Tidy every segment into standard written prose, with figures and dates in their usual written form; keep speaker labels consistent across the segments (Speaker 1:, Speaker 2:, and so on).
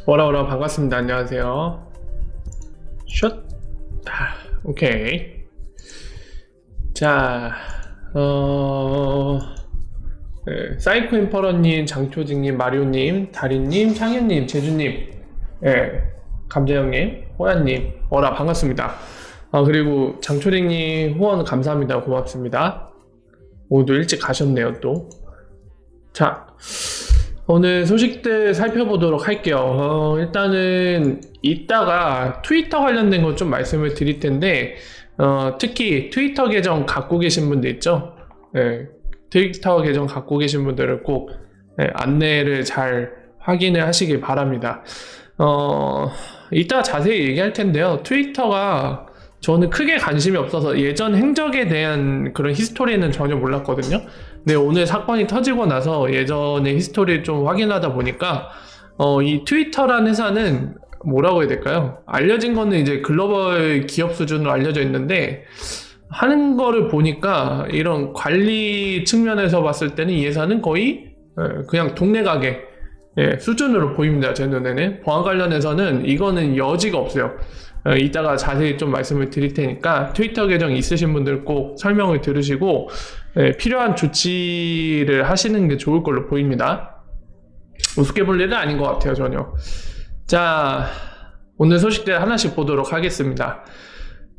Speaker 1: 오라 반갑습니다. 안녕하세요. 슛. 오케이. 자, 사이코 인퍼런님, 장초직님, 마리오님, 다리님, 창현님, 제주님, 감자형님, 호야님, 오라 반갑습니다. 그리고 장초직님 후원 감사합니다. 고맙습니다. 모두 일찍 가셨네요, 또. 자, 오늘 소식들 살펴보도록 할게요. 일단은 이따가 트위터 관련된 거 좀 말씀을 드릴 텐데, 특히 트위터 계정 갖고 계신 분들 있죠? 트위터 계정 갖고 계신 분들은 꼭 안내를 잘 확인을 하시길 바랍니다. 이따 자세히 얘기할 텐데요. 트위터가 저는 크게 관심이 없어서 예전 행적에 대한 그런 히스토리는 전혀 몰랐거든요. 근데 오늘 사건이 터지고 나서 예전의 히스토리를 좀 확인하다 보니까 이 트위터라는 회사는 뭐라고 해야 될까요? 알려진 거는 이제 글로벌 기업 수준으로 알려져 있는데 하는 거를 보니까 이런 관리 측면에서 봤을 때는 이 회사는 거의 그냥 동네 가게 수준으로 보입니다. 제 눈에는. 보안 관련해서는 이거는 여지가 없어요. 이따가 자세히 좀 말씀을 드릴 테니까 트위터 계정 있으신 분들 꼭 설명을 들으시고 필요한 조치를 하시는 게 좋을 걸로 보입니다. 우습게 볼 일은 아닌 것 같아요, 전혀. 자, 오늘 소식들 하나씩 보도록 하겠습니다.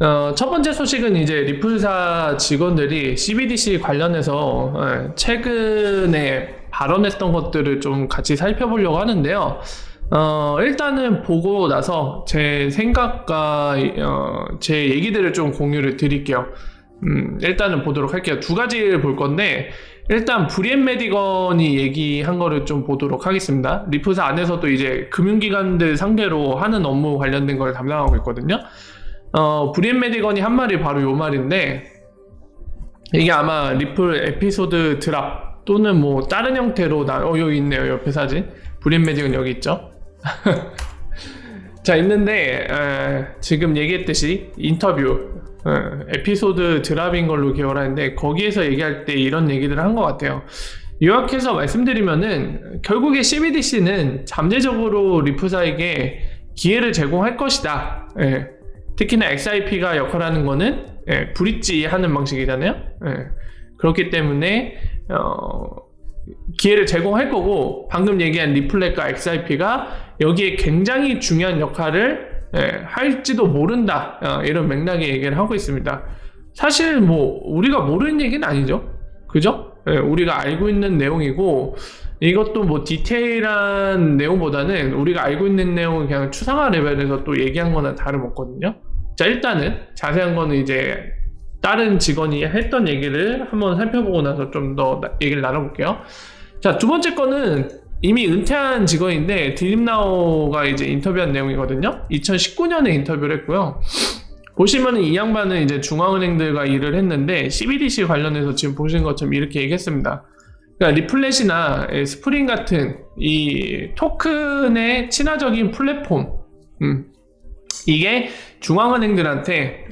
Speaker 1: 첫 번째 소식은 이제 리플사 직원들이 CBDC 관련해서 최근에 발언했던 것들을 좀 같이 살펴보려고 하는데요. 일단은 보고 나서 제 생각과 제 얘기들을 좀 공유를 드릴게요. 일단은 보도록 할게요. 두 가지를 볼 건데, 일단 브리엔 메디건이 얘기한 거를 좀 보도록 하겠습니다. 리플사 안에서도 이제 금융기관들 상대로 하는 업무 관련된 걸 담당하고 있거든요. 브리엔 메디건이 한 말이 바로 요 말인데, 이게 아마 리플 에피소드 드랍 또는 뭐 다른 형태로 여기 있네요. 옆에 사진. 브리엔 메디건 여기 있죠. 자, 있는데 지금 얘기했듯이 인터뷰 에피소드 드랍인 걸로 기억을 하는데, 거기에서 얘기할 때 이런 얘기들을 한 것 같아요. 요약해서 말씀드리면은 결국에 CBDC는 잠재적으로 리플사에게 기회를 제공할 것이다. 특히나 XIP가 역할하는 거는 브릿지 하는 방식이잖아요. 그렇기 때문에 기회를 제공할 거고, 방금 얘기한 리플렛과 XIP가 여기에 굉장히 중요한 역할을 할지도 모른다, 이런 맥락의 얘기를 하고 있습니다. 사실 뭐 우리가 모르는 얘기는 아니죠, 그죠? 우리가 알고 있는 내용이고, 이것도 뭐 디테일한 내용보다는 우리가 알고 있는 내용은 그냥 추상화 레벨에서 또 얘기한 거나 다름없거든요. 자, 일단은 자세한 거는 이제 다른 직원이 했던 얘기를 한번 살펴보고 나서 좀 더 얘기를 나눠볼게요. 자, 두 번째 거는 이미 은퇴한 직원인데 드림나우가 이제 인터뷰한 내용이거든요. 2019년에 인터뷰를 했고요. 보시면은 이 양반은 이제 중앙은행들과 일을 했는데 CBDC 관련해서 지금 보시는 것처럼 이렇게 얘기했습니다. 그러니까 리플렛이나 스프링 같은 이 토큰의 친화적인 플랫폼, 이게 중앙은행들한테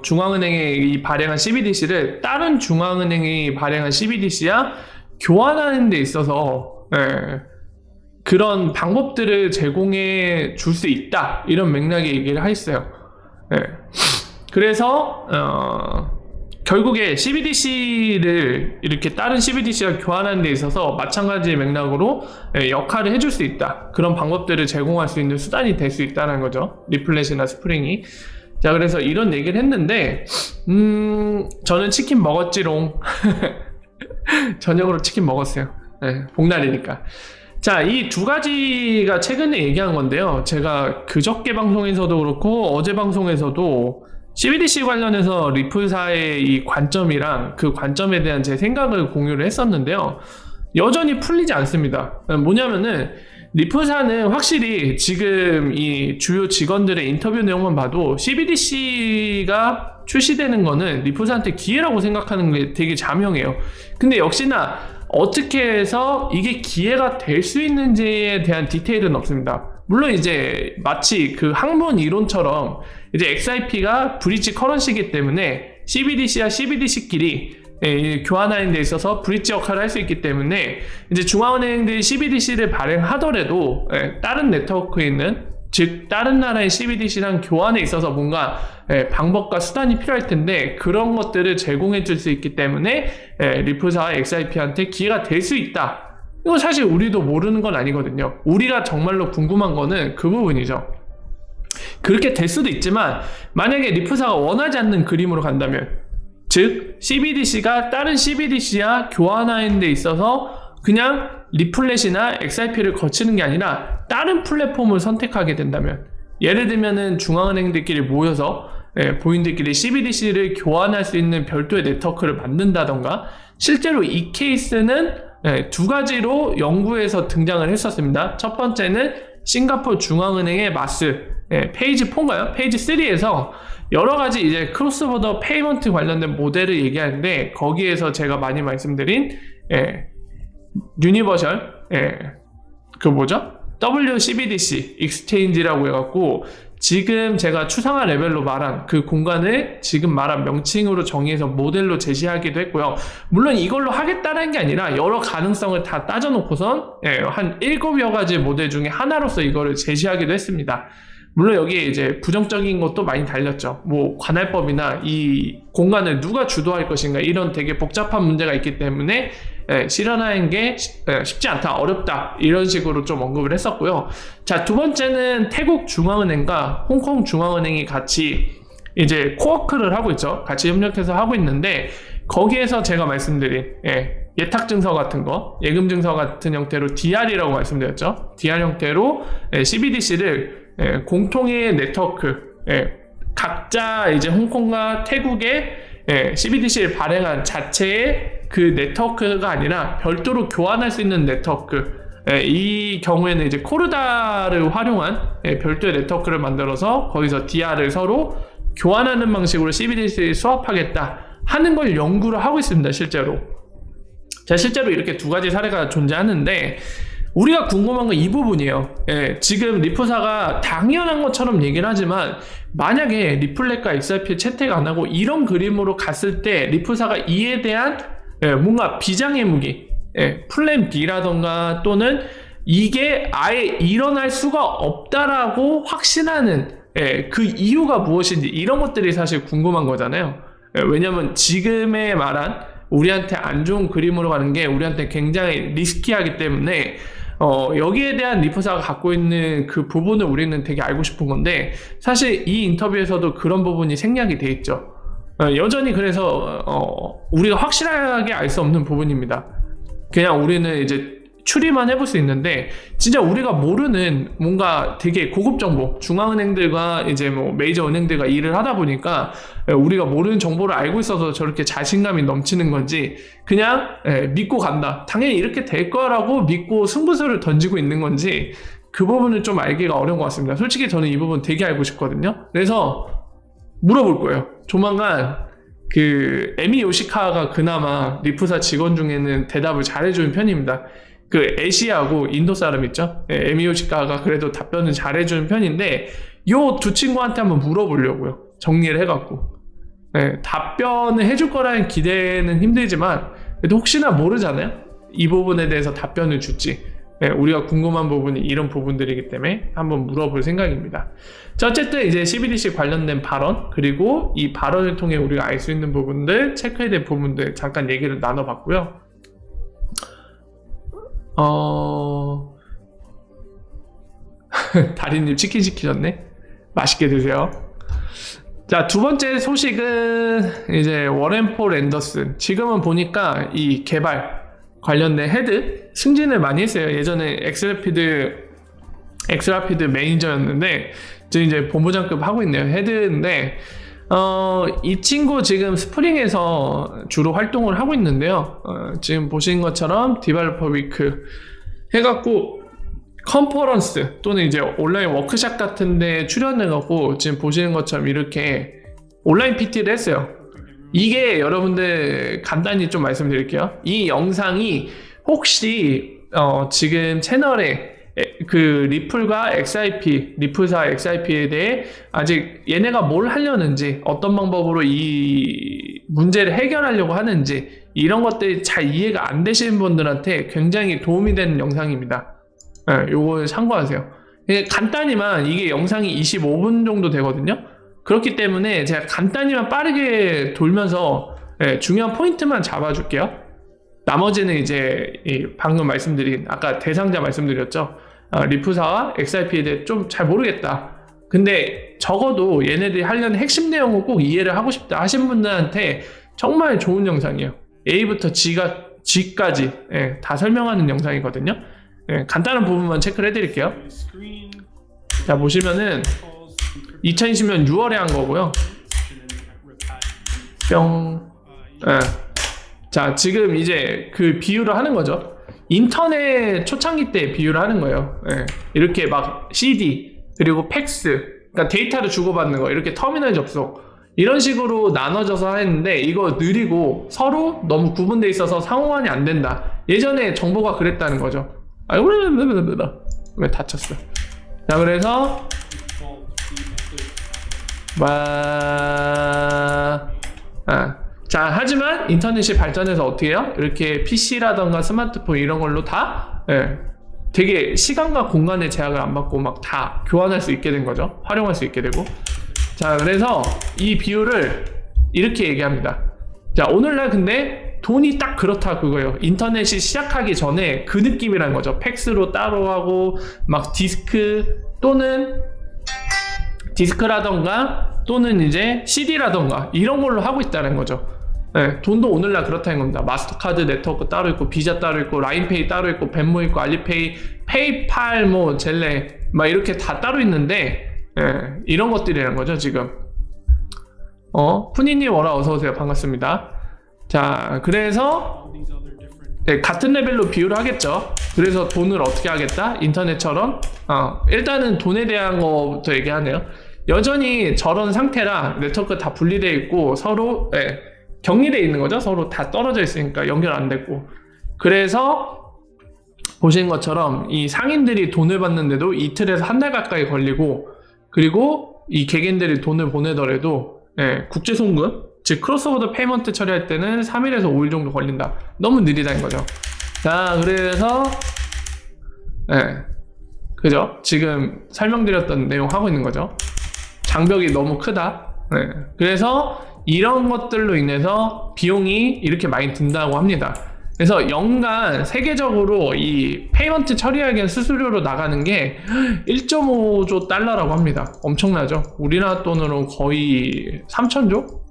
Speaker 1: 중앙은행이 이 발행한 CBDC를 다른 중앙은행이 발행한 CBDC와 교환하는 데 있어서 그런 방법들을 제공해 줄 수 있다, 이런 맥락의 얘기를 했어요. 그래서 결국에 CBDC를 이렇게 다른 CBDC와 교환하는 데 있어서 마찬가지의 맥락으로 역할을 해줄 수 있다, 그런 방법들을 제공할 수 있는 수단이 될 수 있다는 거죠, 리플렛이나 스프링이. 자, 그래서 이런 얘기를 했는데 저는 치킨 먹었지롱. 저녁으로 치킨 먹었어요. 복날이니까. 자, 이 두 가지가 최근에 얘기한 건데요. 제가 그저께 방송에서도 그렇고 어제 방송에서도 CBDC 관련해서 리플사의 이 관점이랑 그 관점에 대한 제 생각을 공유를 했었는데요. 여전히 풀리지 않습니다. 뭐냐면은 리플사는 확실히 지금 이 주요 직원들의 인터뷰 내용만 봐도 CBDC가 출시되는 거는 리플사한테 기회라고 생각하는 게 되게 자명해요. 근데 역시나 어떻게 해서 이게 기회가 될 수 있는지에 대한 디테일은 없습니다. 물론 이제 마치 그 학문 이론처럼 이제 XIP가 브릿지 커런시이기 때문에 CBDC와 CBDC끼리 교환하는 데 있어서 브릿지 역할을 할 수 있기 때문에 이제 중앙은행들이 CBDC를 발행하더라도 다른 네트워크에 있는, 즉 다른 나라의 CBDC랑 교환에 있어서 뭔가 방법과 수단이 필요할 텐데 그런 것들을 제공해 줄 수 있기 때문에 리플사와 XRP한테 기회가 될 수 있다. 이거 사실 우리도 모르는 건 아니거든요. 우리가 정말로 궁금한 거는 그 부분이죠. 그렇게 될 수도 있지만 만약에 리플사가 원하지 않는 그림으로 간다면, 즉 CBDC가 다른 CBDC와 교환하는 데 있어서 그냥 리플렛이나 XRP를 거치는 게 아니라 다른 플랫폼을 선택하게 된다면, 예를 들면은 중앙은행들끼리 모여서 본인들끼리 CBDC를 교환할 수 있는 별도의 네트워크를 만든다던가, 실제로 이 케이스는 두 가지로 연구에서 등장을 했었습니다. 첫 번째는 싱가포르 중앙은행의 마스 페이지 4인가요? 페이지 3에서 여러 가지 이제 크로스보더 페이먼트 관련된 모델을 얘기하는데, 거기에서 제가 많이 말씀드린 유니버셜 WCBDC 익스체인지라고 해갖고, 지금 제가 추상화 레벨로 말한 그 공간을 지금 말한 명칭으로 정의해서 모델로 제시하기도 했고요. 물론 이걸로 하겠다는 게 아니라 여러 가능성을 다 따져놓고선 한 7여 가지 모델 중에 하나로서 이거를 제시하기도 했습니다. 물론 여기에 이제 부정적인 것도 많이 달렸죠. 뭐 관할법이나 이 공간을 누가 주도할 것인가, 이런 되게 복잡한 문제가 있기 때문에 실현하는 게 쉽지 않다, 어렵다, 이런 식으로 좀 언급을 했었고요. 자, 두 번째는 태국 중앙은행과 홍콩 중앙은행이 같이 이제 코워크를 하고 있죠. 같이 협력해서 하고 있는데, 거기에서 제가 말씀드린 예탁증서 같은 거, 예금증서 같은 형태로 DR이라고 말씀드렸죠. DR 형태로 CBDC를 공통의 네트워크, 각자 이제 홍콩과 태국의 CBDC를 발행한 자체의 그 네트워크가 아니라 별도로 교환할 수 있는 네트워크, 이 경우에는 이제 코르다를 활용한 별도의 네트워크를 만들어서 거기서 DR을 서로 교환하는 방식으로 CBDC를 수합하겠다 하는 걸 연구를 하고 있습니다. 실제로. 자, 실제로 이렇게 두 가지 사례가 존재하는데, 우리가 궁금한 건 이 부분이에요. 지금 리플사가 당연한 것처럼 얘기를 하지만, 만약에 리플렛과 XRP 채택 안 하고 이런 그림으로 갔을 때 리플사가 이에 대한 뭔가 비장의 무기, 플랜 B라던가 또는 이게 아예 일어날 수가 없다라고 확신하는 그 이유가 무엇인지, 이런 것들이 사실 궁금한 거잖아요. 왜냐면 지금의 말한 우리한테 안 좋은 그림으로 가는 게 우리한테 굉장히 리스키하기 때문에 여기에 대한 리플사가 갖고 있는 그 부분을 우리는 되게 알고 싶은 건데, 사실 이 인터뷰에서도 그런 부분이 생략이 돼 있죠. 여전히 그래서 우리가 확실하게 알 수 없는 부분입니다. 그냥 우리는 이제 추리만 해볼 수 있는데, 진짜 우리가 모르는 뭔가 되게 고급 정보, 중앙은행들과 이제 뭐 메이저 은행들과 일을 하다 보니까 우리가 모르는 정보를 알고 있어서 저렇게 자신감이 넘치는 건지, 그냥 믿고 간다, 당연히 이렇게 될 거라고 믿고 승부수를 던지고 있는 건지, 그 부분을 좀 알기가 어려운 것 같습니다. 솔직히 저는 이 부분 되게 알고 싶거든요. 그래서 물어볼 거예요. 조만간 그 에미 요시카와가 그나마 리플사 직원 중에는 대답을 잘해주는 편입니다. 그 애시하고 인도 사람 있죠? 에미 요시카와가 그래도 답변을 잘해주는 편인데, 요 두 친구한테 한번 물어보려고요. 정리를 해갖고. 답변을 해줄 거라는 기대는 힘들지만, 그래도 혹시나 모르잖아요? 이 부분에 대해서 답변을 줄지. 우리가 궁금한 부분이 이런 부분들이기 때문에 한번 물어볼 생각입니다. 자, 어쨌든 이제 CBDC 관련된 발언, 그리고 이 발언을 통해 우리가 알 수 있는 부분들, 체크해야 될 부분들 잠깐 얘기를 나눠봤고요. 다리님 치킨 시키셨네? 맛있게 드세요. 자, 두 번째 소식은 이제 워렌 폴 앤더슨. 지금은 보니까 이 개발 관련된 헤드 승진을 많이 했어요. 예전에 엑스라피드 매니저였는데 지금 이제 본부장급 하고 있네요. 헤드인데 이 친구 지금 스프링에서 주로 활동을 하고 있는데요. 지금 보시는 것처럼 디벨로퍼 위크 해갖고 컨퍼런스 또는 이제 온라인 워크샵 같은데 출연해갖고 지금 보시는 것처럼 이렇게 온라인 PT를 했어요. 이게 여러분들 간단히 좀 말씀드릴게요. 이 영상이 혹시 지금 채널에 그 리플과 XRP, 리플사 XRP에 대해 아직 얘네가 뭘 하려는지, 어떤 방법으로 이 문제를 해결하려고 하는지 이런 것들이 잘 이해가 안 되시는 분들한테 굉장히 도움이 되는 영상입니다. 요거 참고하세요. 간단히만 이게 영상이 25분 정도 되거든요. 그렇기 때문에 제가 간단히만 빠르게 돌면서 중요한 포인트만 잡아줄게요. 나머지는 이제 방금 말씀드린 아까 대상자 말씀드렸죠. 리프사와 XRP에 대해 좀 잘 모르겠다. 근데 적어도 얘네들이 하려는 핵심 내용을 꼭 이해를 하고 싶다 하신 분들한테 정말 좋은 영상이에요. A부터 G까지 다 설명하는 영상이거든요. 간단한 부분만 체크를 해드릴게요. 자, 보시면은 2020년 6월에 한 거고요. 뿅. 자, 지금 이제 그 비유를 하는 거죠. 인터넷 초창기 때 비유를 하는 거예요. 이렇게 막 CD 그리고 팩스, 그러니까 데이터를 주고받는 거, 이렇게 터미널 접속 이런 식으로 나눠져서 했는데 이거 느리고 서로 너무 구분돼 있어서 상호환이 안 된다. 예전에 정보가 그랬다는 거죠. 아이고, 왜 다쳤어? 자, 그래서 자, 하지만 인터넷이 발전해서 어떻게 해요? 이렇게 PC라던가 스마트폰 이런 걸로 다 되게 시간과 공간의 제약을 안 받고 막 다 교환할 수 있게 된 거죠. 활용할 수 있게 되고. 자, 그래서 이 비율을 이렇게 얘기합니다. 자, 오늘날 근데 돈이 딱 그렇다 그거예요. 인터넷이 시작하기 전에 그 느낌이란 거죠. 팩스로 따로 하고 막 디스크라던가 또는 이제 CD라던가 이런 걸로 하고 있다는 거죠. 돈도 오늘날 그렇다는 겁니다. 마스터카드 네트워크 따로 있고, 비자 따로 있고, 라인페이 따로 있고, 벤모 있고, 알리페이, 페이팔, 뭐 젤레 막 이렇게 다 따로 있는데 이런 것들이라는 거죠. 지금 푸니님 워라 어서오세요. 반갑습니다. 자, 그래서 같은 레벨로 비유를 하겠죠. 그래서 돈을 어떻게 하겠다? 인터넷처럼 일단은 돈에 대한 거부터 얘기하네요. 여전히 저런 상태라 네트워크 다 분리되어 있고 서로 격리되어 있는 거죠. 서로 다 떨어져 있으니까 연결 안 됐고. 그래서 보시는 것처럼 이 상인들이 돈을 받는데도 이틀에서 한 달 가까이 걸리고, 그리고 이 개개인들이 돈을 보내더라도 국제 송금, 즉 크로스오버 페이먼트 처리할 때는 3일에서 5일 정도 걸린다. 너무 느리다는 거죠. 자, 그래서 그죠? 지금 설명드렸던 내용 하고 있는 거죠. 장벽이 너무 크다. 그래서 이런 것들로 인해서 비용이 이렇게 많이 든다고 합니다. 그래서 연간 세계적으로 이 페이먼트 처리하기 위한 수수료로 나가는 게 1.5조 달러라고 합니다. 엄청나죠? 우리나라 돈으로 거의 3천조?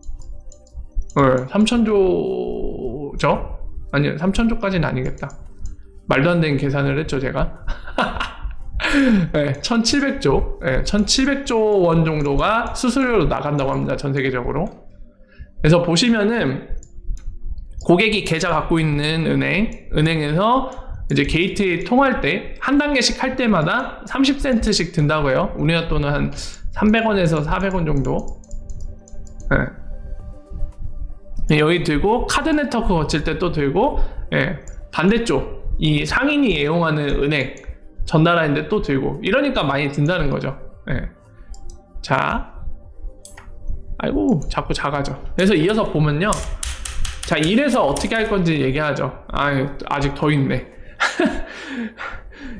Speaker 1: 3천조죠? 아니요, 3천조까지는 아니겠다. 말도 안 되는 계산을 했죠, 제가. 1700조, 1700조 원 정도가 수수료로 나간다고 합니다. 전 세계적으로. 그래서 보시면은 고객이 계좌 갖고 있는 은행에서 이제 게이트웨이 통할 때 한 단계씩 할 때마다 30센트씩 든다고 해요. 우리나라 돈은 한 300원에서 400원 정도. 여기 들고 카드 네트워크 거칠 때 또 들고, 반대쪽 이 상인이 애용하는 은행 전달하는데 또 들고, 이러니까 많이 든다는 거죠. 자, 아이고 자꾸 작아져. 그래서 이어서 보면요, 자, 이래서 어떻게 할 건지 얘기하죠. 아직 더 있네.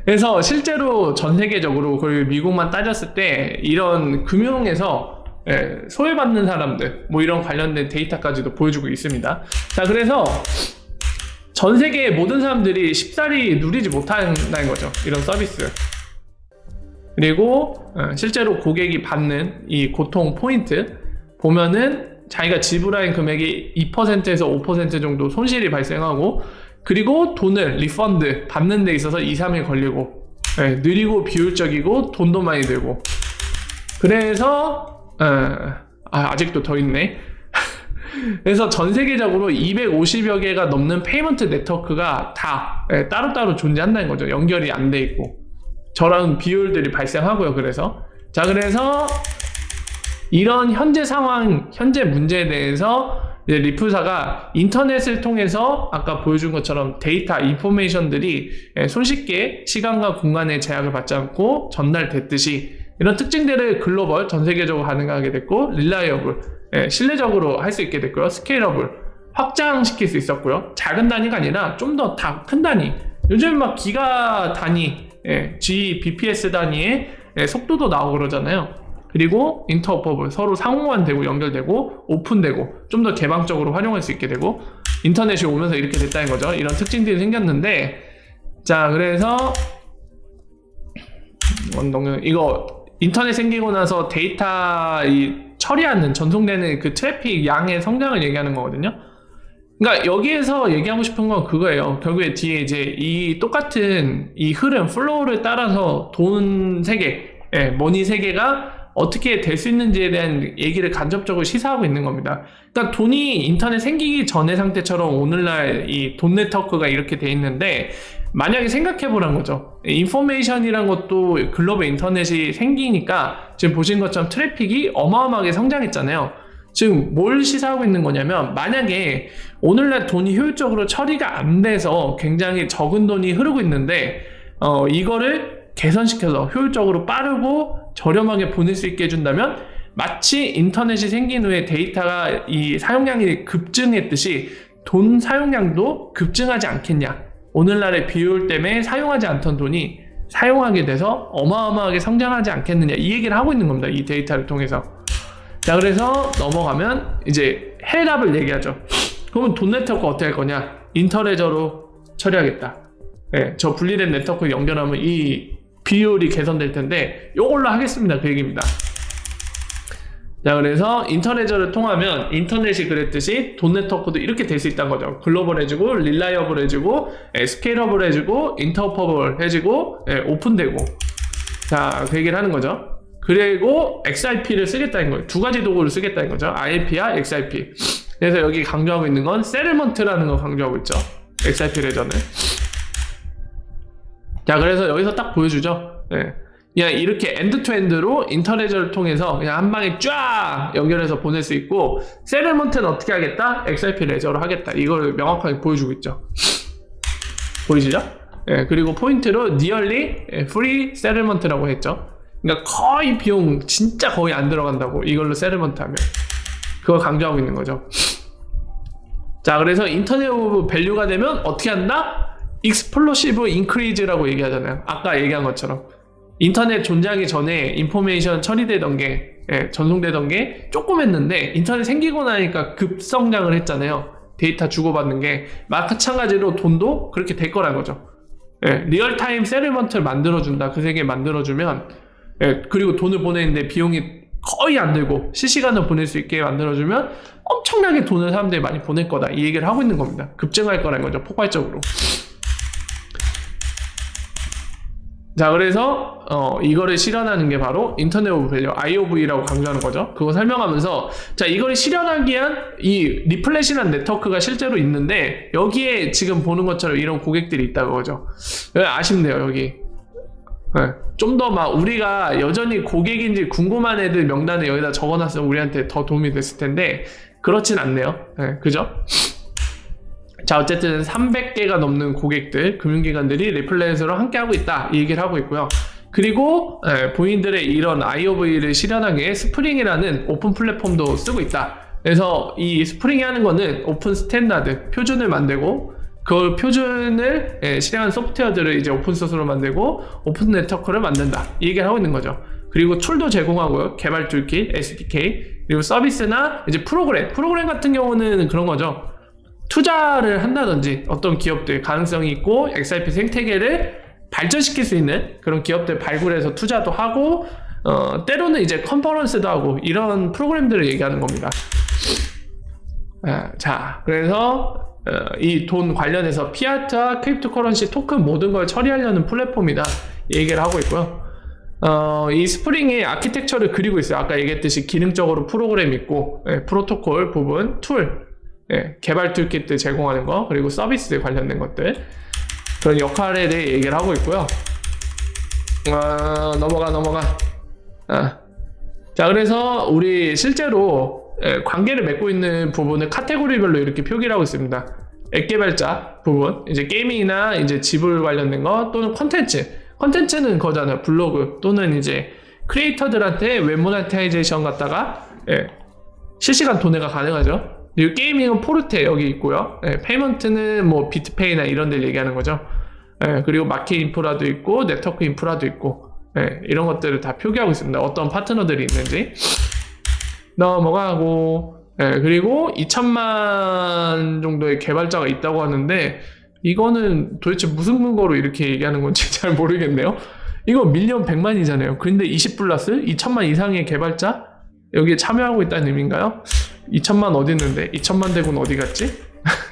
Speaker 1: 그래서 실제로 전 세계적으로, 그리고 미국만 따졌을 때 이런 금융에서 소외받는 사람들 뭐 이런 관련된 데이터까지도 보여주고 있습니다. 자, 그래서 전 세계의 모든 사람들이 쉽사리 누리지 못한다는 거죠, 이런 서비스. 그리고 실제로 고객이 받는 이 고통 포인트 보면은 자기가 지불한 금액이 2%에서 5% 정도 손실이 발생하고, 그리고 돈을 리펀드 받는 데 있어서 2-3일 걸리고, 느리고 비효율적이고 돈도 많이 들고. 그래서 아직도 더 있네. 그래서 전 세계적으로 250여 개가 넘는 페이먼트 네트워크가 다 따로따로 존재한다는 거죠. 연결이 안 돼 있고 저런 비율들이 발생하고요. 그래서 이런 현재 상황, 현재 문제에 대해서 이제 리플사가 인터넷을 통해서 아까 보여준 것처럼 데이터, 인포메이션들이 손쉽게 시간과 공간의 제약을 받지 않고 전달됐듯이 이런 특징들을 글로벌, 전 세계적으로 가능하게 됐고, 릴라이어블, 신뢰적으로 할 수 있게 됐고요. 스케일러블 확장시킬 수 있었고요. 작은 단위가 아니라 좀 더 큰 단위, 요즘 막 기가 단위, Gbps 단위의 속도도 나오고 그러잖아요. 그리고 인터오퍼블, 서로 상호환되고 연결되고 오픈되고 좀 더 개방적으로 활용할 수 있게 되고 인터넷이 오면서 이렇게 됐다는 거죠. 이런 특징들이 생겼는데, 자, 그래서 이거 인터넷 생기고 나서 데이터 처리하는, 전송되는 그 트래픽 양의 성장을 얘기하는 거거든요. 그러니까 여기에서 얘기하고 싶은 건 그거예요. 결국에 뒤에 이제 이 똑같은 이 흐름, 플로우를 따라서 돈 세계, 머니 세계가 어떻게 될 수 있는지에 대한 얘기를 간접적으로 시사하고 있는 겁니다. 그러니까 돈이 인터넷 생기기 전의 상태처럼 오늘날 이 돈 네트워크가 이렇게 돼 있는데, 만약에 생각해보란 거죠. 인포메이션이란 것도 글로벌 인터넷이 생기니까 지금 보신 것처럼 트래픽이 어마어마하게 성장했잖아요. 지금 뭘 시사하고 있는 거냐면, 만약에 오늘날 돈이 효율적으로 처리가 안 돼서 굉장히 적은 돈이 흐르고 있는데 이거를 개선시켜서 효율적으로 빠르고 저렴하게 보낼 수 있게 해준다면, 마치 인터넷이 생긴 후에 데이터가 이 사용량이 급증했듯이 돈 사용량도 급증하지 않겠냐. 오늘날의 비효율 때문에 사용하지 않던 돈이 사용하게 돼서 어마어마하게 성장하지 않겠느냐, 이 얘기를 하고 있는 겁니다. 이 데이터를 통해서. 자, 그래서 넘어가면 이제 해답을 얘기하죠. 그러면 돈 네트워크 어떻게 할 거냐? 인터레저로 처리하겠다. 저 분리된 네트워크 연결하면 이 비율이 개선될 텐데 이걸로 하겠습니다. 그 얘기입니다. 자, 그래서 인터레저를 통하면 인터넷이 그랬듯이 돈 네트워크도 이렇게 될 수 있다는 거죠. 글로벌해지고 릴라이어블해지고 스케일러블해지고 인터오퍼블해지고 오픈되고, 자, 그 얘기를 하는 거죠. 그리고 XIP를 쓰겠다는 거예요. 두 가지 도구를 쓰겠다는 거죠. IP와 XIP. 그래서 여기 강조하고 있는 건 세틀먼트라는 거 강조하고 있죠. XIP 레저는. 자, 그래서 여기서 딱 보여주죠. 그냥 이렇게 엔드 투 엔드로 인터레저를 통해서 그냥 한 방에 쫙 연결해서 보낼 수 있고, 세틀먼트는 어떻게 하겠다? XIP 레저로 하겠다. 이걸 명확하게 보여주고 있죠. 보이시죠? 그리고 포인트로 nearly free settlement라고 했죠. 그러니까 거의 비용 진짜 거의 안 들어간다고, 이걸로 세틀먼트 하면. 그걸 강조하고 있는 거죠. 자, 그래서 인터넷 오브 밸류가 되면 어떻게 한다? 익스플로시브 인크리즈라고 얘기하잖아요. 아까 얘기한 것처럼 인터넷 존재하기 전에 인포메이션 처리되던 게, 전송되던 게 조금 했는데 인터넷 생기고 나니까 급성장을 했잖아요. 데이터 주고받는 게. 마찬가지로 돈도 그렇게 될 거란 거죠. 리얼타임 세틀먼트를 만들어준다. 그 세계 만들어주면, 그리고 돈을 보내는데 비용이 거의 안 들고 실시간으로 보낼 수 있게 만들어주면 엄청나게 돈을 사람들이 많이 보낼 거다. 이 얘기를 하고 있는 겁니다. 급증할 거라는 거죠. 폭발적으로. 자, 그래서 이거를 실현하는 게 바로 인터넷 오브 밸류, IOV라고 강조하는 거죠. 그거 설명하면서, 자, 이걸 실현하기 위한 이 리플렛이라는 네트워크가 실제로 있는데, 여기에 지금 보는 것처럼 이런 고객들이 있다고 하죠. 아쉽네요. 여기 좀 더 막 우리가 여전히 고객인지 궁금한 애들 명단을 여기다 적어놨으면 우리한테 더 도움이 됐을 텐데 그렇진 않네요. 그죠? 자, 어쨌든 300개가 넘는 고객들, 금융기관들이 리플렛으로 함께하고 있다, 이 얘기를 하고 있고요. 그리고 본인들의 이런 IOV를 실현하기 위해 스프링이라는 오픈 플랫폼도 쓰고 있다. 그래서 이 스프링이 하는 거는 오픈 스탠다드, 표준을 만들고 그 표준을 실행한 소프트웨어들을 이제 오픈소스로 만들고 오픈 네트워크를 만든다, 이 얘기를 하고 있는 거죠. 그리고 툴도 제공하고요. 개발 툴킷, SDK, 그리고 서비스나 이제 프로그램 같은 경우는 그런 거죠. 투자를 한다든지 어떤 기업들 가능성이 있고 XIP 생태계를 발전시킬 수 있는 그런 기업들 발굴해서 투자도 하고, 때로는 이제 컨퍼런스도 하고, 이런 프로그램들을 얘기하는 겁니다. 자, 그래서 이 돈 관련해서 피아트와 크립토커런시, 토큰 모든 걸 처리하려는 플랫폼이다, 얘기를 하고 있고요. 이 스프링의 아키텍처를 그리고 있어요. 아까 얘기했듯이 기능적으로 프로그램 있고, 프로토콜 부분, 툴, 개발 툴킷들 제공하는 거, 그리고 서비스 관련된 것들, 그런 역할에 대해 얘기를 하고 있고요. 넘어가. 자, 그래서 우리 실제로 관계를 맺고 있는 부분을 카테고리별로 이렇게 표기를 하고 있습니다. 앱 개발자 부분, 이제 게임이나 이제 지불 관련된 거, 또는 컨텐츠는 거잖아요. 블로그 또는 이제 크리에이터들한테 웹 모네타이제이션 갖다가 실시간 도내가 가능하죠. 그리고 게이밍은 포르테 여기 있고요. 페이먼트는 뭐 비트페이나 이런 데를 얘기하는 거죠. 그리고 마켓 인프라도 있고 네트워크 인프라도 있고 이런 것들을 다 표기하고 있습니다. 어떤 파트너들이 있는지 넘어가고 그리고 2천만 정도의 개발자가 있다고 하는데 이거는 도대체 무슨 근거로 이렇게 얘기하는 건지 잘 모르겠네요. 이거 밀리언 100만이잖아요. 근데 20플러스 2천만 이상의 개발자 여기에 참여하고 있다는 의미인가요? 2천만 어디 있는데 2천만 대군 어디 갔지?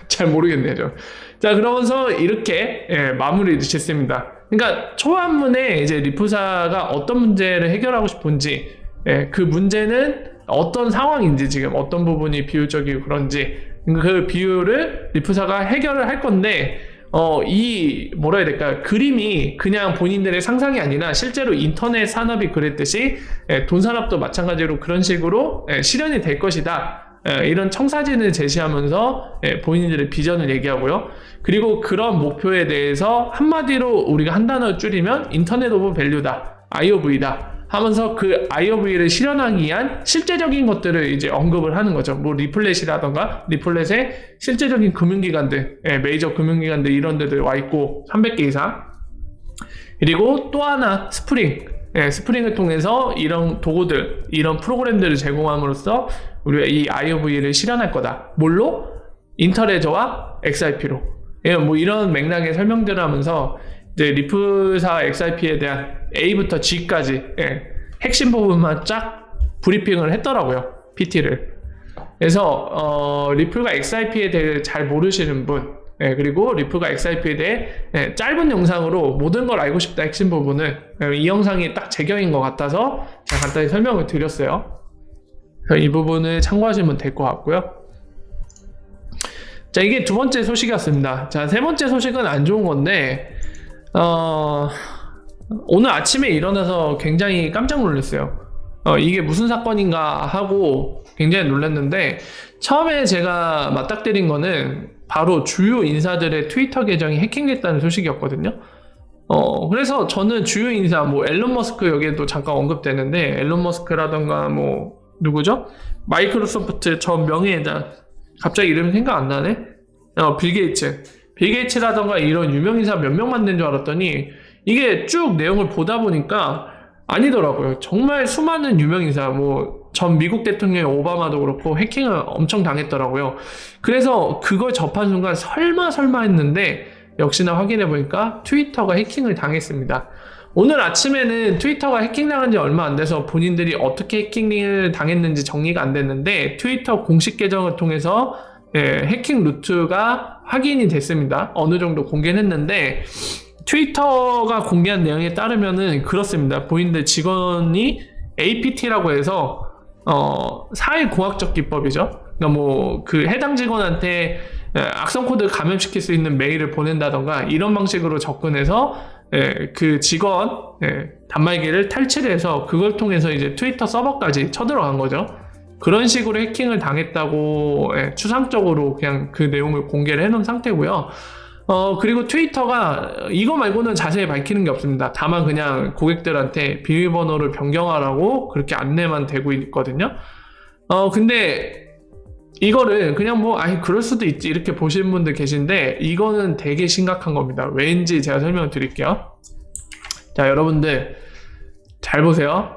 Speaker 1: 잘 모르겠네요. 저. 자, 그러면서 이렇게 마무리 짓습니다. 그러니까 초안문에 이제 리프사가 어떤 문제를 해결하고 싶은지 그 문제는 어떤 상황인지 지금 어떤 부분이 비효율적이고 그런지 그 비율을 리프사가 해결을 할 건데 이 뭐라 해야 될까 그림이 그냥 본인들의 상상이 아니라 실제로 인터넷 산업이 그랬듯이 돈 산업도 마찬가지로 그런 식으로 실현이 될 것이다. 이런 청사진을 제시하면서 본인들의 비전을 얘기하고요. 그리고 그런 목표에 대해서 한마디로 우리가 한 단어 줄이면 인터넷 오브 밸류다, IOV다 하면서 그 IOV를 실현하기 위한 실제적인 것들을 이제 언급을 하는 거죠. 뭐 리플렛이라던가 리플렛의 실제적인 금융기관들, 메이저 금융기관들 이런 데들 와 있고 300개 이상. 그리고 또 하나 스프링을 통해서 이런 도구들, 이런 프로그램들을 제공함으로써 우리가 이 IOV를 실현할 거다. 뭘로? 인터레저와 XRP로. 뭐 이런 맥락의 설명들을 하면서 이제 리프사 XRP에 대한 A부터 G까지 핵심 부분만 쫙 브리핑을 했더라고요. PT를. 그래서 리플과 XRP에 대해 잘 모르시는 분 그리고 리플과 XRP에 대해 짧은 영상으로 모든 걸 알고 싶다 핵심 부분을 이 영상이 딱 제격인 것 같아서 제가 간단히 설명을 드렸어요. 이 부분을 참고하시면 될 것 같고요. 자, 이게 두 번째 소식이었습니다. 자, 세 번째 소식은 안 좋은 건데 오늘 아침에 일어나서 굉장히 깜짝 놀랐어요. 이게 무슨 사건인가 하고 굉장히 놀랐는데 처음에 제가 맞닥뜨린 거는 바로 주요 인사들의 트위터 계정이 해킹됐다는 소식이었거든요. 그래서 저는 주요 인사 뭐 앨런 머스크 여기에도 잠깐 언급되는데 앨런 머스크라던가 뭐 누구죠? 마이크로소프트 전 명예회장 갑자기 이름이 생각 안 나네? 빌 게이츠라던가 이런 유명인사 몇 명만 된 줄 알았더니 이게 쭉 내용을 보다 보니까 아니더라고요. 정말 수많은 유명인사 뭐 전 미국 대통령 오바마도 그렇고 해킹을 엄청 당했더라고요. 그래서 그걸 접한 순간 설마 했는데 역시나 확인해 보니까 트위터가 해킹을 당했습니다. 오늘 아침에는 트위터가 해킹당한 지 얼마 안 돼서 본인들이 어떻게 해킹을 당했는지 정리가 안 됐는데 트위터 공식 계정을 통해서 해킹 루트가 확인이 됐습니다. 어느 정도 공개는 했는데 트위터가 공개한 내용에 따르면은 그렇습니다. 본인들 직원이 APT라고 해서 사회공학적 기법이죠. 그러니까 뭐 그 해당 직원한테 악성 코드를 감염시킬 수 있는 메일을 보낸다던가 이런 방식으로 접근해서 그 직원 단말기를 탈취해서 그걸 통해서 이제 트위터 서버까지 쳐들어간 거죠. 그런 식으로 해킹을 당했다고 추상적으로 그냥 그 내용을 공개를 해놓은 상태고요. 그리고 트위터가 이거 말고는 자세히 밝히는 게 없습니다. 다만 그냥 고객들한테 비밀번호를 변경하라고 그렇게 안내만 되고 있거든요. 근데 이거를 그냥 뭐 그럴 수도 있지 이렇게 보시는 분들 계신데 이거는 되게 심각한 겁니다. 왜인지 제가 설명을 드릴게요. 자, 여러분들 잘 보세요.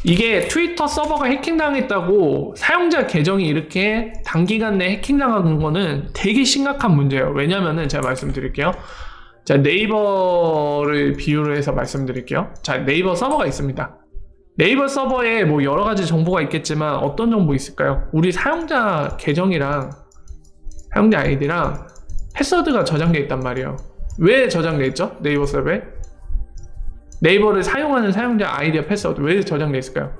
Speaker 1: 이게 트위터 서버가 해킹당했다고 사용자 계정이 이렇게 단기간 내에 해킹당한 거는 되게 심각한 문제예요. 왜냐면은 제가 말씀드릴게요. 자, 네이버를 비유를 해서 말씀드릴게요. 자, 네이버 서버가 있습니다. 네이버 서버에 뭐 여러 가지 정보가 있겠지만 어떤 정보 있을까요? 우리 사용자 계정이랑 사용자 아이디랑 패스워드가 저장되어 있단 말이에요. 왜 저장되어 있죠? 네이버 서버에? 네이버를 사용하는 사용자 아이디와 패스워드 왜 저장되어 있을까요?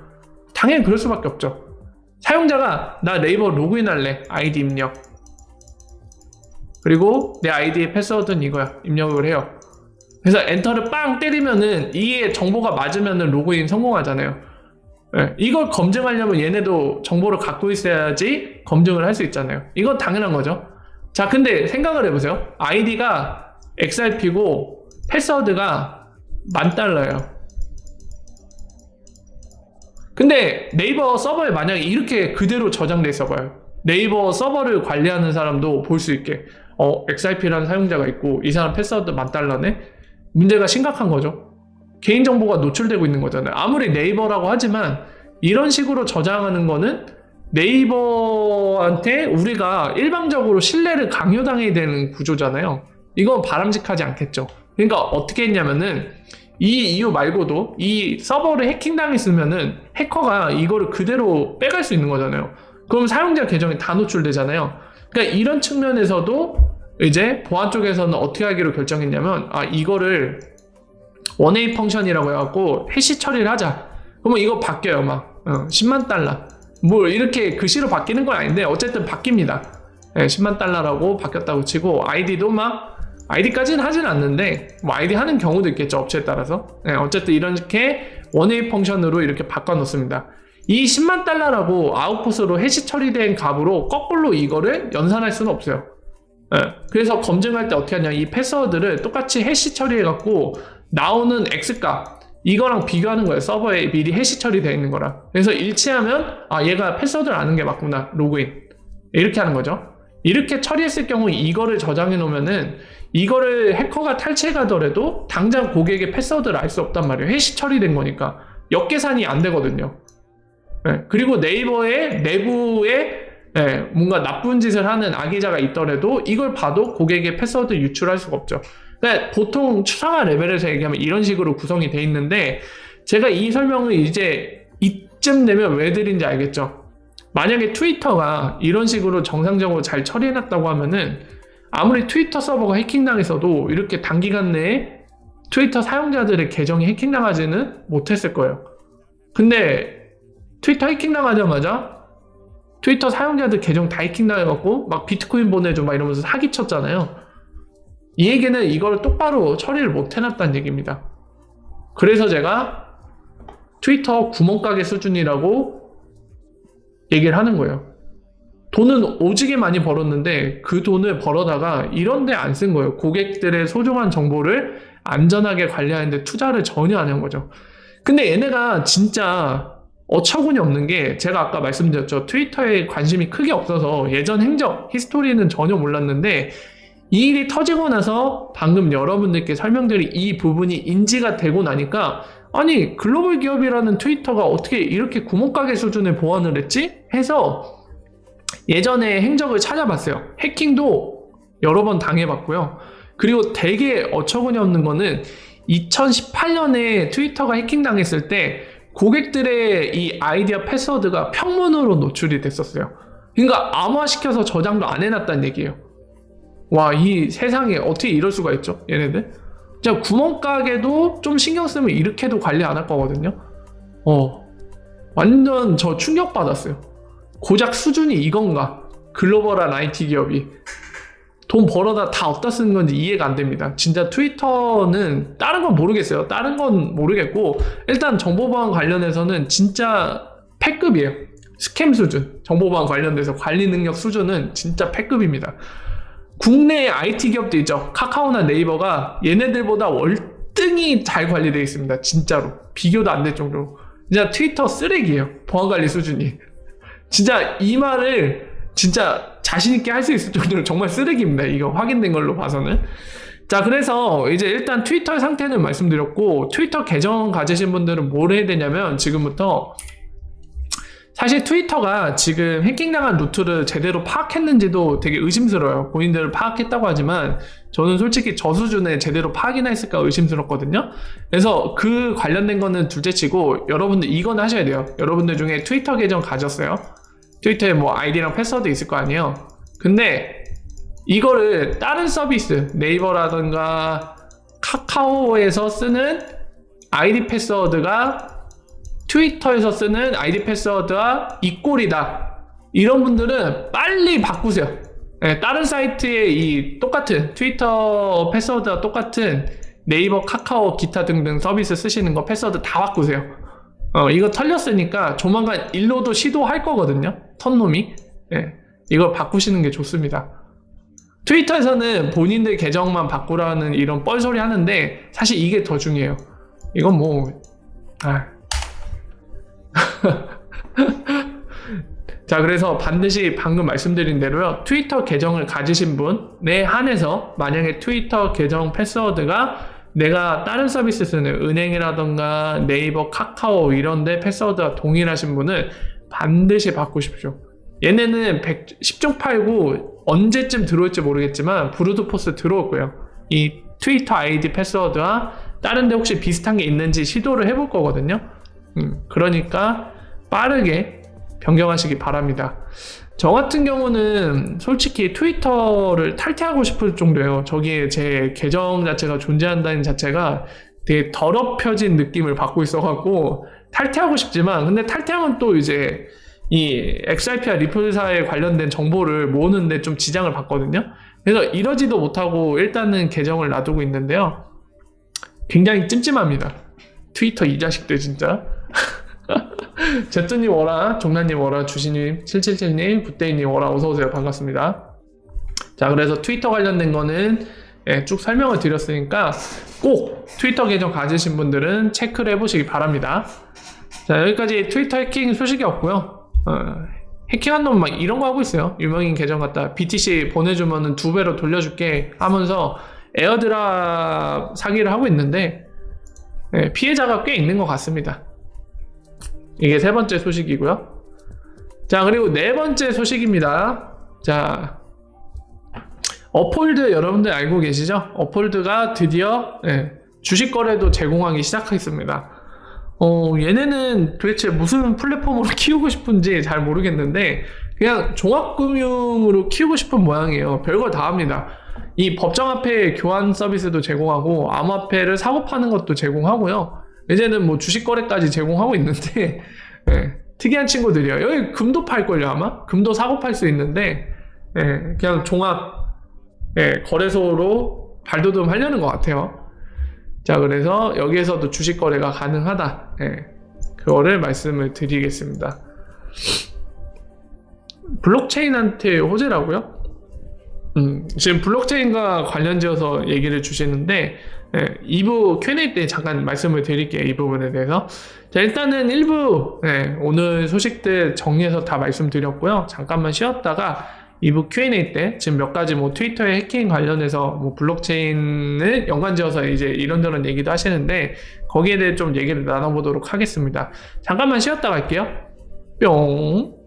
Speaker 1: 당연히 그럴 수밖에 없죠. 사용자가 나 네이버 로그인할래 아이디 입력 그리고 내 아이디의 패스워드는 이거야 입력을 해요. 그래서 엔터를 빵 때리면은 이게 정보가 맞으면은 로그인 성공하잖아요. 이걸 검증하려면 얘네도 정보를 갖고 있어야지 검증을 할 수 있잖아요. 이건 당연한 거죠. 자, 근데 생각을 해보세요. 아이디가 XRP고 패스워드가 $10,000요. 근데 네이버 서버에 만약에 이렇게 그대로 저장돼 있어봐요. 네이버 서버를 관리하는 사람도 볼 수 있게 XIP라는 사용자가 있고 이 사람 패스워드 $10,000네? 문제가 심각한 거죠. 개인정보가 노출되고 있는 거잖아요. 아무리 네이버라고 하지만 이런 식으로 저장하는 거는 네이버한테 우리가 일방적으로 신뢰를 강요당해야 되는 구조잖아요. 이건 바람직하지 않겠죠. 그러니까 어떻게 했냐면은 이 이유 말고도 이 서버를 해킹당했으면은 해커가 이거를 그대로 빼갈 수 있는 거잖아요. 그럼 사용자 계정이 다 노출되잖아요. 그러니까 이런 측면에서도 이제 보안 쪽에서는 어떻게 하기로 결정했냐면 이거를 원웨이 펑션이라고 해갖고 해시 처리를 하자. 그러면 이거 바뀌어요. 막 $100,000 뭐 이렇게 글씨로 바뀌는 건 아닌데 어쨌든 바뀝니다. 네, $100,000라고 바뀌었다고 치고 아이디도 막 아이디까지는 하진 않는데 뭐 아이디 하는 경우도 있겠죠. 업체에 따라서. 네, 어쨌든 이렇게 원웨이 펑션으로 이렇게 바꿔 놓습니다. 이 $100,000라고 아웃풋으로 해시 처리된 값으로 거꾸로 이거를 연산할 수는 없어요. 네, 그래서 검증할 때 어떻게 하냐, 이 패스워드를 똑같이 해시 처리해갖고 나오는 X값 이거랑 비교하는 거예요. 서버에 미리 해시 처리되어 있는 거랑. 그래서 일치하면 얘가 패스워드를 아는 게 맞구나, 로그인 이렇게 하는 거죠. 이렇게 처리했을 경우 이거를 저장해 놓으면은 이거를 해커가 탈취해 가더라도 당장 고객의 패스워드를 알 수 없단 말이에요. 해시 처리된 거니까 역계산이 안 되거든요. 네, 그리고 네이버의 내부에 뭔가 나쁜 짓을 하는 악의자가 있더라도 이걸 봐도 고객의 패스워드 유출할 수가 없죠. 그러니까 보통 추상화 레벨에서 얘기하면 이런 식으로 구성이 돼 있는데 제가 이 설명을 이제 이쯤 되면 왜 드린지 알겠죠? 만약에 트위터가 이런 식으로 정상적으로 잘 처리해놨다고 하면은 아무리 트위터 서버가 해킹당했어도 이렇게 단기간 내에 트위터 사용자들의 계정이 해킹당하지는 못했을 거예요. 근데 트위터 해킹당하자마자 트위터 사용자들 계정 다 해킹당해갖고 막 비트코인 보내줘 막 이러면서 사기쳤잖아요. 이 얘기는 이걸 똑바로 처리를 못 해놨다는 얘기입니다. 그래서 제가 트위터 구멍가게 수준이라고 얘기를 하는 거예요. 돈은 오지게 많이 벌었는데 그 돈을 벌어다가 이런 데 안 쓴 거예요. 고객들의 소중한 정보를 안전하게 관리하는데 투자를 전혀 안 한 거죠. 근데 얘네가 진짜 어처구니 없는 게 제가 아까 말씀드렸죠. 트위터에 관심이 크게 없어서 예전 행적, 히스토리는 전혀 몰랐는데 이 일이 터지고 나서 방금 여러분들께 설명드린 이 부분이 인지가 되고 나니까 아니 글로벌 기업이라는 트위터가 어떻게 이렇게 구멍가게 수준의 보안을 했지? 해서 예전에 행적을 찾아봤어요. 해킹도 여러 번 당해봤고요. 그리고 되게 어처구니 없는 거는 2018년에 트위터가 해킹당했을 때 고객들의 이 아이디와 패스워드가 평문으로 노출이 됐었어요. 그러니까 암호화시켜서 저장도 안 해놨다는 얘기예요. 와, 이 세상에 어떻게 이럴 수가 있죠, 얘네들? 진짜 구멍가게도 좀 신경 쓰면 이렇게도 관리 안 할 거거든요. 완전 저 충격받았어요. 고작 수준이 이건가? 글로벌한 IT 기업이 돈 벌어다 다 어디다 쓰는 건지 이해가 안 됩니다. 진짜 트위터는 다른 건 모르겠어요. 다른 건 모르겠고 일단 정보보안 관련해서는 진짜 패급이에요. 스캠 수준, 정보보안 관련돼서 관리 능력 수준은 진짜 패급입니다. 국내 IT 기업도 있죠. 카카오나 네이버가 얘네들보다 월등히 잘 관리되어 있습니다. 진짜로. 비교도 안 될 정도로. 진짜 트위터 쓰레기예요. 보안관리 수준이. 진짜 이 말을 진짜 자신있게 할 수 있을 정도로 정말 쓰레기입니다. 이거 확인된 걸로 봐서는. 자, 그래서 이제 일단 트위터의 상태는 말씀드렸고, 트위터 계정 가지신 분들은 뭘 해야 되냐면 지금부터 사실 트위터가 지금 해킹당한 루트를 제대로 파악했는지도 되게 의심스러워요. 본인들 파악했다고 하지만 저는 솔직히 저 수준에 제대로 파악이나 했을까 의심스럽거든요. 그래서 그 관련된 거는 둘째치고 여러분들 이건 하셔야 돼요. 여러분들 중에 트위터 계정 가졌어요. 트위터에 뭐 아이디랑 패스워드 있을 거 아니에요. 근데 이거를 다른 서비스, 네이버라든가 카카오에서 쓰는 아이디 패스워드가 트위터에서 쓰는 아이디 패스워드와 이꼴이다. 이런 분들은 빨리 바꾸세요. 네, 다른 사이트에 이 똑같은 트위터 패스워드와 똑같은 네이버, 카카오, 기타 등등 서비스 쓰시는 거 패스워드 다 바꾸세요. 이거 털렸으니까 조만간 일로도 시도할 거거든요. 턴놈이. 네, 이걸 바꾸시는 게 좋습니다. 트위터에서는 본인들 계정만 바꾸라는 이런 뻘소리 하는데 사실 이게 더 중요해요. 이건 뭐 자, 그래서 반드시 방금 말씀드린 대로요, 트위터 계정을 가지신 분에 한해서 만약에 트위터 계정 패스워드가 내가 다른 서비스 쓰는 은행이라던가 네이버, 카카오 이런데 패스워드가 동일하신 분은 반드시 바꾸십시오. 얘네는 10종 팔고 언제쯤 들어올지 모르겠지만 브루트포스 들어올 거예요. 이 트위터 아이디 패스워드와 다른 데 혹시 비슷한 게 있는지 시도를 해볼 거거든요. 그러니까 빠르게 변경하시기 바랍니다. 저 같은 경우는 솔직히 트위터를 탈퇴하고 싶을 정도예요. 저기에 제 계정 자체가 존재한다는 자체가 되게 더럽혀진 느낌을 받고 있어갖고 탈퇴하고 싶지만, 근데 탈퇴하면 또 이제 이 XRP와 리플사에 관련된 정보를 모으는데 좀 지장을 받거든요. 그래서 이러지도 못하고 일단은 계정을 놔두고 있는데요. 굉장히 찜찜합니다. 트위터 이 자식들 진짜. 제트님 워라, 종나님 워라, 주시님, 777님, 굿데이님 워라, 어서오세요. 반갑습니다. 자, 그래서 트위터 관련된 거는 쭉 설명을 드렸으니까 꼭 트위터 계정 가지신 분들은 체크를 해보시기 바랍니다. 자, 여기까지 트위터 해킹 소식이 없고요. 해킹한 놈 막 이런 거 하고 있어요. 유명인 계정 갖다 BTC 보내주면은 2배로 돌려줄게 하면서 에어드랍 사기를 하고 있는데 피해자가 꽤 있는 것 같습니다. 이게 세 번째 소식이고요. 자, 그리고 네 번째 소식입니다. 자, 업홀드 여러분들 알고 계시죠? 업홀드가 드디어 주식 거래도 제공하기 시작했습니다. 얘네는 도대체 무슨 플랫폼으로 키우고 싶은지 잘 모르겠는데 그냥 종합금융으로 키우고 싶은 모양이에요. 별걸 다 합니다. 이 법정화폐 교환 서비스도 제공하고 암호화폐를 사고 파는 것도 제공하고요. 이제는 뭐 주식 거래까지 제공하고 있는데 특이한 친구들이에요. 여기 금도 팔걸요. 아마 금도 사고 팔 수 있는데 그냥 종합 거래소로 발돋움 하려는 것 같아요. 자, 그래서 여기에서도 주식 거래가 가능하다. 그거를 말씀을 드리겠습니다. 블록체인한테 호재라고요? 지금 블록체인과 관련지어서 얘기를 주시는데 2부 Q&A 때 잠깐 말씀을 드릴게요. 이 부분에 대해서. 자, 일단은 1부 오늘 소식들 정리해서 다 말씀드렸고요. 잠깐만 쉬었다가 2부 Q&A 때 지금 몇 가지 뭐 트위터의 해킹 관련해서 뭐 블록체인을 연관지어서 이제 이런저런 얘기도 하시는데 거기에 대해 좀 얘기를 나눠보도록 하겠습니다. 잠깐만 쉬었다 갈게요. 뿅.